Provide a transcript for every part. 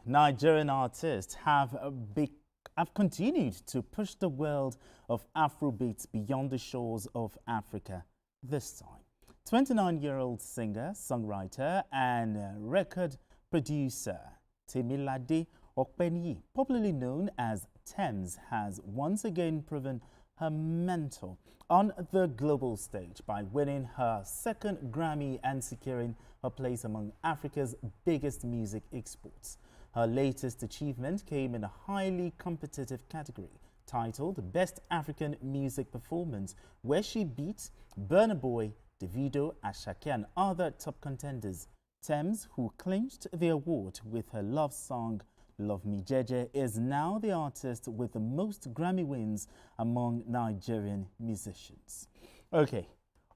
Nigerian artists have continued to push the world of Afrobeats beyond the shores of Africa this time. 29-year-old singer, songwriter, and record producer Temilade Okpeniyi, popularly known as Tems, has once again proven her mentor on the global stage by winning her second Grammy and securing a place among Africa's biggest music exports. Her latest achievement came in a highly competitive category titled Best African Music Performance, where she beat Burna, Davido, Asake, and other top contenders. Tems, who clinched the award with her love song Love Me Jeje, is now the artist with the most Grammy wins among Nigerian musicians. Okay,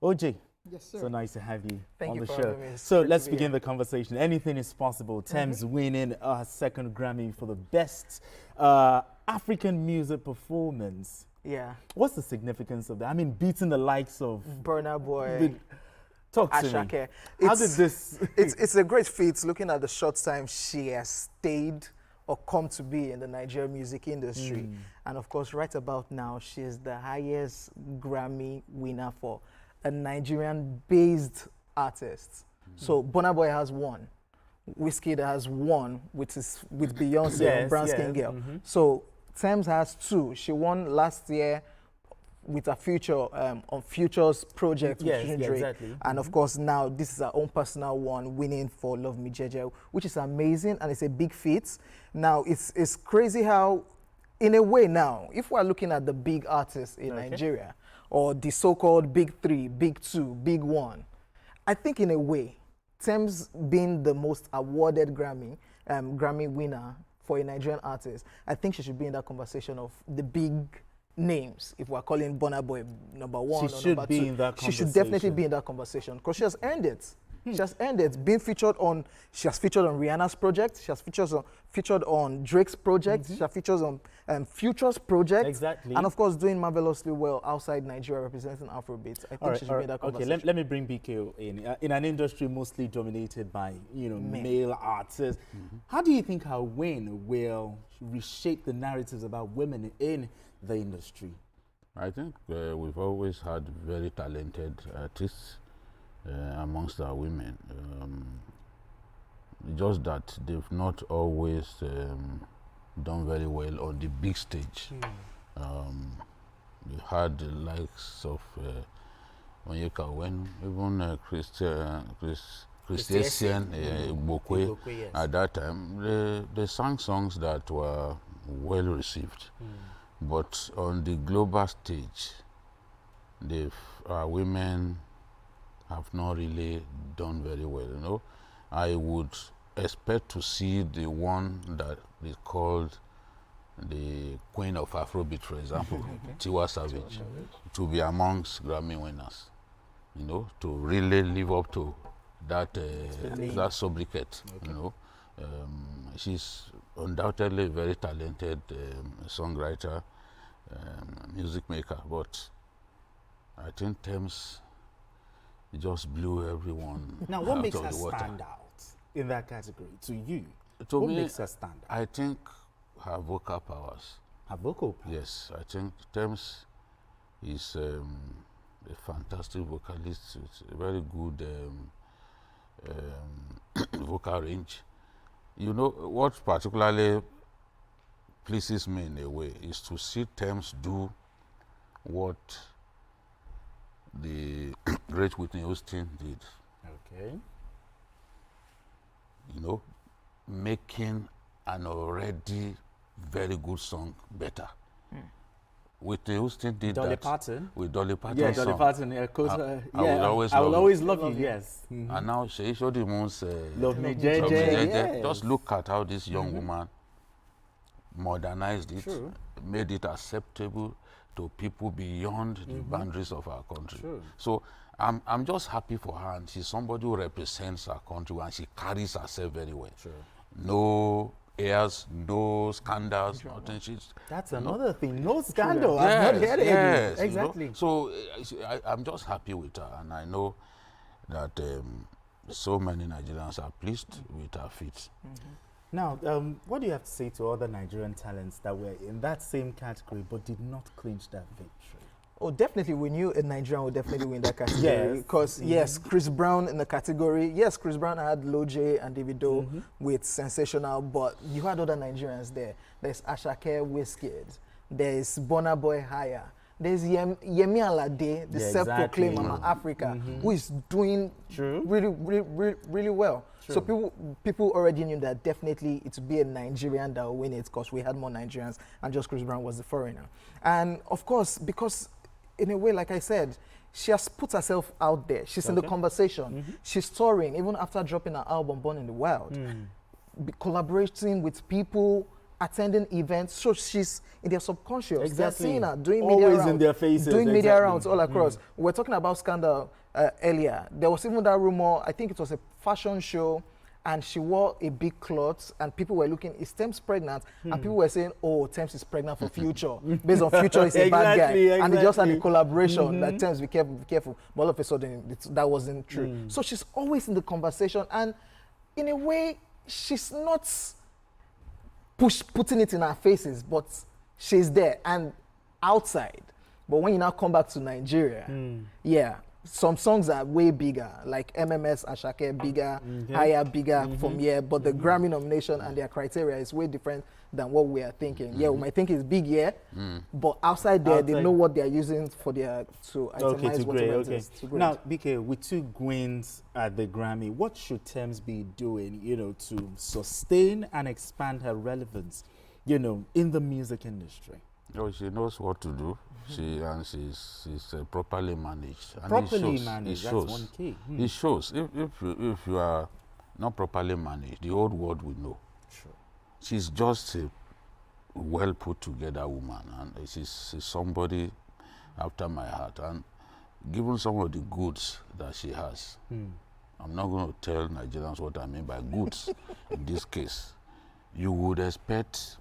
OJ. Yes, sir. So nice to have you on the show. Having me. So let's begin the conversation. Anything is possible. Tems winning her second Grammy for the best African music performance. Yeah. What's the significance of that? I mean, beating the likes of Burna, talk to Asake. me. How did this? It's a great feat looking at the short time she has stayed or come to be in the Nigerian music industry. And of course, right about now, she is the highest Grammy winner for a Nigerian-based artist. So Burna Boy has won. Wizkid has won with Beyonce and Brown Skin Girl. So Tems has two. She won last year with a Future on Future's project with Drake. Exactly. And of course now this is her own personal one, winning for Love Me Jeje, which is amazing and it's a big feat. Now it's crazy how, in a way now, if we're looking at the big artists in Nigeria, or the so-called big three, big two, big one, I think in a way, Tems being the most awarded Grammy winner for a Nigerian artist, I think she should be in that conversation of the big names. If we're calling Burna Boy number one or number two, in that she should definitely be in that conversation because she has earned it. She has earned it. She has featured on Rihanna's project. She has featured on Drake's project. She has featured on Future's project. Exactly. And of course, doing marvelously well outside Nigeria, representing Afrobeats. I think she should be in that conversation. Okay, let me bring BK in an industry mostly dominated by male artists. How do you think her win will reshape the narratives about women in the industry? I think we've always had very talented artists amongst our women. Just that they've not always done very well on the big stage. We had the likes of Onyeka Wen, even Christian Bokwe. Yes. At that time, they sang songs that were well received. But on the global stage, our women have not really done very well. I would expect to see the one that is called the Queen of Afrobeat, for example, Tiwa Savage, to be amongst Grammy winners. To really live up to that that sobriquet. She's undoubtedly a very talented songwriter, music maker, but I think Tems just blew everyone Now, what out makes of her the water. stand out in that category to you? What makes her stand out? I think her vocal powers. Her vocal powers? Yes, I think Tems is a fantastic vocalist with a very good vocal range. What particularly pleases me in a way is to see Tems do what the great Whitney Houston did. Okay. Making an already very good song better. Whitney Houston did Dolly that Parton? with Dolly Parton. Yeah, Dolly song. Parton. Yeah, I will always I will love always you. love you. Yes. And now she showed the most Love Me Love Me Jeje. Jeje. Yes. Just look at how this young woman modernized it, True. made it acceptable to people beyond the boundaries of our country. True. So I'm just happy for her, and she's somebody who represents our country and she carries herself very well. True. No airs, no scandals, nothing. That's another thing. No scandal. I've not heard it. Yes, Exactly. So I'm just happy with her, and I know that so many Nigerians are pleased with her feat. Now, what do you have to say to other Nigerian talents that were in that same category but did not clinch that victory? Oh, definitely, we knew a Nigerian would definitely win that category. Because, yes, Chris Brown in the category. Yes, Chris Brown had Loj and Davido with Sensational, but you had other Nigerians there. There's Ashake Wizkid. There's Burna Boy Higher. There's Yemi Alade, the self-proclaimed Mama Africa, who is doing really well. True. So people already knew that definitely it would be a Nigerian that will win it because we had more Nigerians and just Chris Brown was the foreigner. And of course, because in a way, like I said, she has put herself out there. She's in the conversation. She's touring, even after dropping her album, Born in the Wild. Collaborating with people, attending events. So she's in their subconscious. Exactly. They're seeing her doing always media rounds, in their faces. doing media rounds all across. We were talking about Scandal earlier. There was even that rumor, I think it was a fashion show, and she wore a big cloth, and people were looking, is Tems pregnant? And people were saying, oh, Tems is pregnant for Future. Based on Future is a bad guy. And they just had a collaboration, like Tems, be careful. But all of a sudden, that wasn't true. So she's always in the conversation, and in a way, she's not putting it in our faces, but she's there and outside. But when you now come back to Nigeria, yeah, some songs are way bigger, like MMS, Ashake, bigger, Higher, bigger from here, but the Grammy nomination and their criteria is way different than what we are thinking. Yeah, we might think it's big, but outside there, they know what they are using for their, to itemize whatever it is. Now, BK, with 2 wins at the Grammy, what should Tems be doing, to sustain and expand her relevance, in the music industry? Oh, she knows what to do. She's properly managed. And properly managed, that's one key. It shows. If you are not properly managed, the whole world will know. Sure. She's just a well put together woman, and she's somebody after my heart. And given some of the goods that she has, I'm not going to tell Nigerians what I mean by goods in this case. You would expect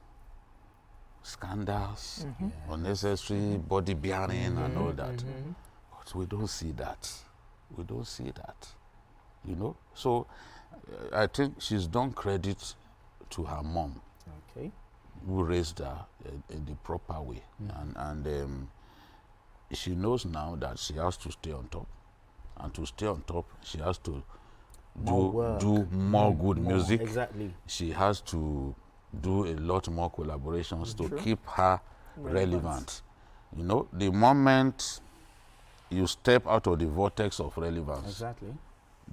scandals, unnecessary body bearing and all that. But we don't see that. We don't see that. So I think she's done credit to her mom, who raised her in the proper way. And she knows now that she has to stay on top. And to stay on top, she has to do more good music. Exactly. She has to do a lot more collaborations to keep her relevant. The moment you step out of the vortex of relevance,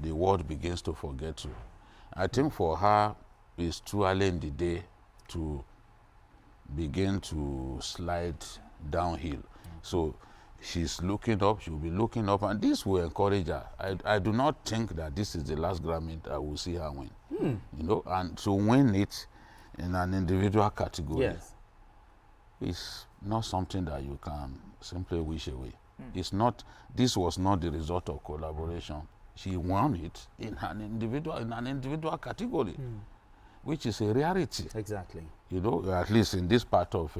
the world begins to forget you. I think for her, it's too early in the day to begin to slide downhill. So she's looking up, she'll be looking up, and this will encourage her. I do not think that this is the last Grammy that we'll see her win. And to win it in an individual category is not something that you can simply wish away. It's not. This was not the result of collaboration. She won it in an individual category, which is a rarity. Exactly. At least in this part of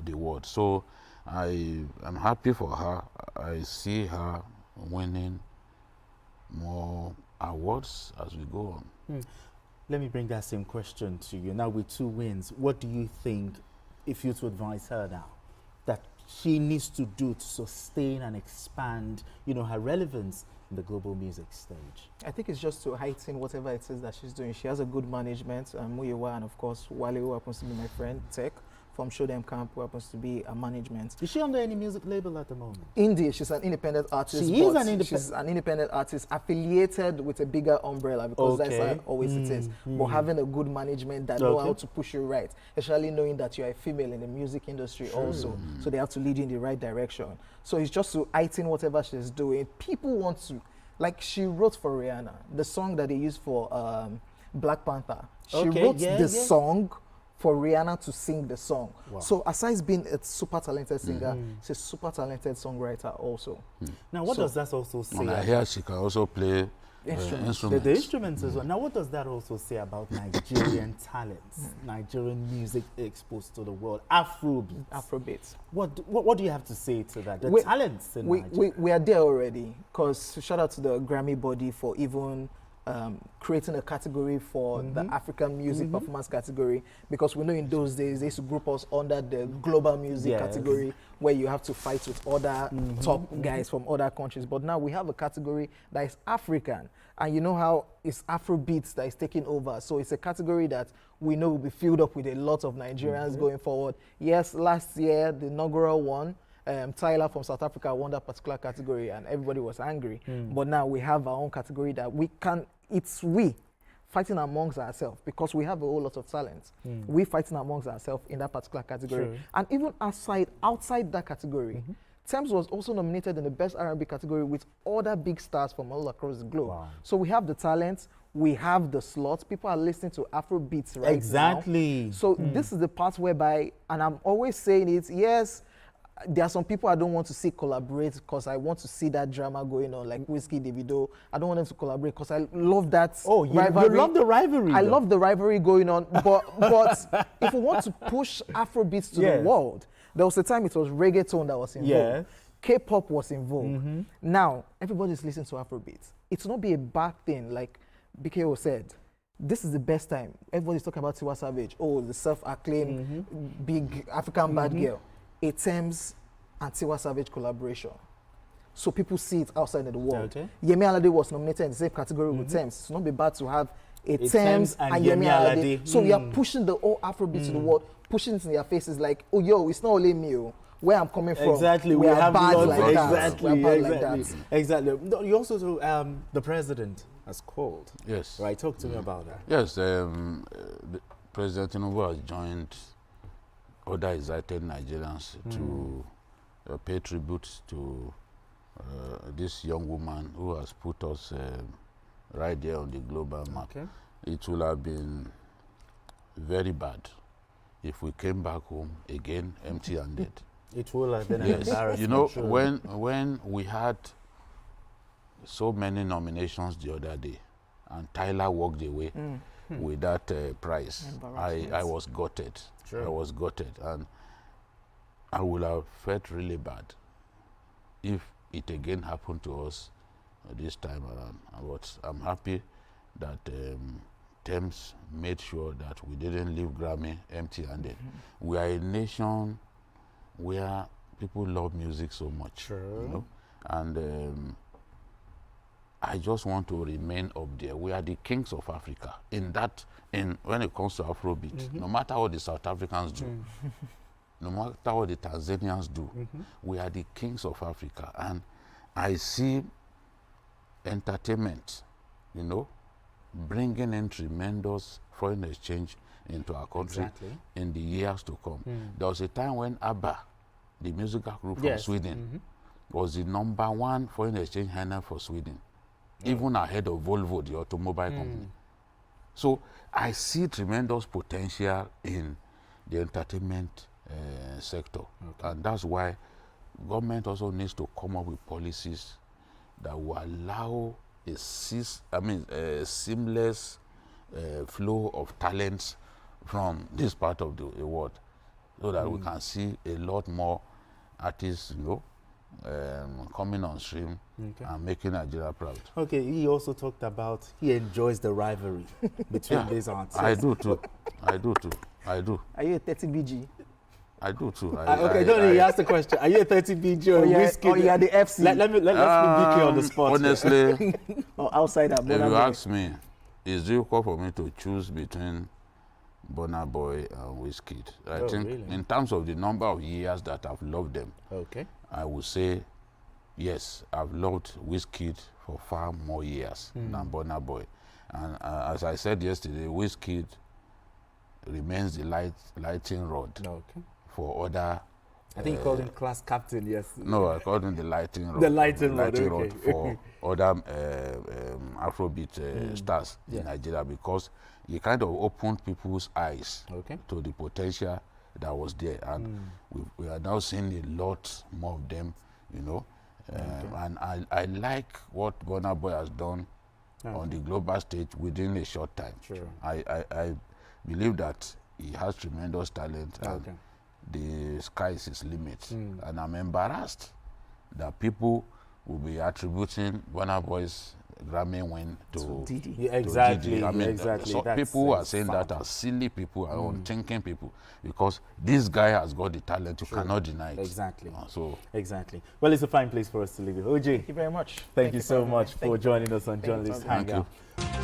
the world. So I am happy for her. I see her winning more awards as we go on. Let me bring that same question to you. Now, with 2 wins, what do you think, if you to advise her now, that she needs to do to sustain and expand, her relevance in the global music stage? I think it's just to heighten whatever it is that she's doing. She has a good management, Muyiwa, and of course, Wale, who happens to be my friend, Tech, from Show Them Camp, who happens to be a management. Is she under any music label at the moment? Indeed, she's an independent artist. She's an independent artist affiliated with a bigger umbrella, because that's how always it is. But having a good management that know how to push you right, especially knowing that you're a female in the music industry also, so they have to lead you in the right direction. So it's just to heighten whatever she's doing. People want to, like she wrote for Rihanna, the song that they used for Black Panther. She wrote the song for Rihanna to sing the song. Wow. So aside being a super talented singer, she's a super talented songwriter also. Now, what does that also say? And I hear she can also play instruments. The instruments as well. Now, what does that also say about Nigerian talents, Nigerian music exposed to the world, Afrobeats? What do you have to say to that? The talents in Nigeria. We are there already, because shout out to the Grammy body for even creating a category for the African music performance category, because we know in those days they used to group us under the global music category, where you have to fight with other top guys from other countries. But now we have a category that is African, and you know how it's Afrobeats that is taking over. So it's a category that we know will be filled up with a lot of Nigerians going forward. Yes, last year, the inaugural one, Tyler from South Africa won that particular category and everybody was angry. But now we have our own category that we can, it's we fighting amongst ourselves, because we have a whole lot of talent. We fighting amongst ourselves in that particular category. True. And even outside that category, Tems was also nominated in the Best R&B category with other big stars from all across the globe. Wow. So we have the talent, we have the slots. People are listening to Afrobeats right now. So this is the part whereby, and I'm always saying it, yes, there are some people I don't want to see collaborate because I want to see that drama going on, like Whiskey, Davido. I don't want them to collaborate because I love that rivalry. You love the rivalry. I love the rivalry going on. But if we want to push Afrobeats to the world, there was a time it was reggaeton that was involved. K-pop was involved. Now, everybody's listening to Afrobeats. It will not be a bad thing, like BKO said. This is the best time. Everybody's talking about Tiwa Savage. Oh, the self-acclaimed big African bad girl. A Tems and Tiwa Savage collaboration. So people see it outside of the world. Yemi Alade was nominated in the same category with Tems. It's not be bad to have a Tems and Yemi Alade. So we are pushing the whole Afrobeat to the world, pushing it in their faces like, oh, yo, it's not only me, where I'm coming from. Exactly. We are bad like that. Exactly. We are bad like that. Exactly. You also do, the president has called. Yes. Right. Talk to me about that. Yes. President Tinubu has joined other excited Nigerians to pay tribute to this young woman who has put us right there on the global map. It would have been very bad if we came back home again empty-handed. It will have been an embarrassment. You know, when we had so many nominations the other day and Tyler walked away with that prize, I was gutted. I was gutted, and I would have felt really bad if it again happened to us this time around. But I'm happy that Tems made sure that we didn't leave Grammy empty-handed. We are a nation where people love music so much, you know? And I just want to remain up there. We are the kings of Africa when it comes to Afrobeat. No matter what the South Africans do, no matter what the Tanzanians do, we are the kings of Africa. And I see entertainment, you know, bringing in tremendous foreign exchange into our country in the years to come. There was a time when ABBA, the musical group from Sweden, was the #1 foreign exchange earner for Sweden, even ahead of Volvo, the automobile company. So I see tremendous potential in the entertainment sector. And that's why government also needs to come up with policies that will allow a seamless flow of talents from this part of the world, so that we can see a lot more artists, you know, coming on stream and making Nigeria proud. Okay, he also talked about he enjoys the rivalry between these artists. I do too. I do too. I do. Are you a 30 BG? I do too. He asked the question. Are you a 30 BG or Whiskey? Or you are the FC? Let's put BK on the spot. Honestly, or outside that. If you ask me, it's difficult for me to choose between Burna Boy and Whiskey. I think in terms of the number of years that I've loved them, I would say, yes, I've loved Whiskey for far more years than Burna Boy. And as I said yesterday, Whiskey remains the lighting rod for other. I think you called him class captain, yes. No, I called him the lighting rod. The lighting rod for other Afrobeat stars in Nigeria, because he kind of opened people's eyes to the potential that was there. And we are now seeing a lot more of them, you know. And I like what Burna Boy has done on the global stage within a short time. I believe that he has tremendous talent, and the sky is his limit. And I'm embarrassed that people will be attributing Burna Boy's Grammy win to Diddy. Yeah, exactly. Diddy. I mean, exactly. so That's people who are saying that example. are silly people, are unthinking people, because this guy has got the talent. You cannot deny it. Exactly. So Exactly. Well, it's a fine place for us to leave it. OJ, Thank you very much. thank you so having me. much Thank for you. joining us on Thank you for Journalist having me. Hangout.